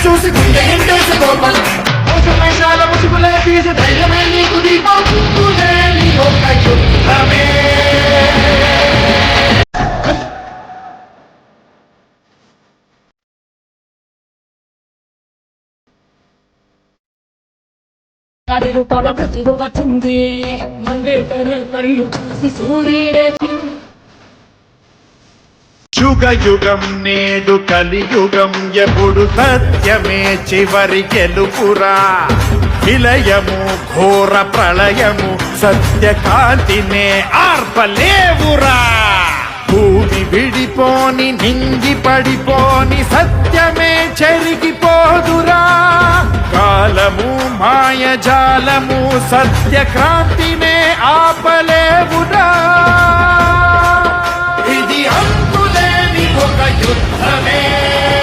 చూసి గుండె ఎండేసి కోపం మోసమైనాల ముసుగులే తీసి ధైర్యమే నీకు దీపం చుట్టూనే నీ ఒక్క యుద్ధమే అడుగు పలకతుంది మండే కళ్ళు చూసి సూర్యుడే యుగ యుగం నేడు కలియుగం ఎప్పుడు సత్యమే చివరి గెలుపురా విలయము ఘోర ప్రళయము సత్యకాంతినే ఆర్పలేవురా భూమి విడిపోని నింగి పడిపోని సత్యమే చెరిగిపోదురా కాలము మాయజాలము సత్యక్రాంతినే ఆపలేవురా ఇది అంతులేని ఒక యుద్ధమే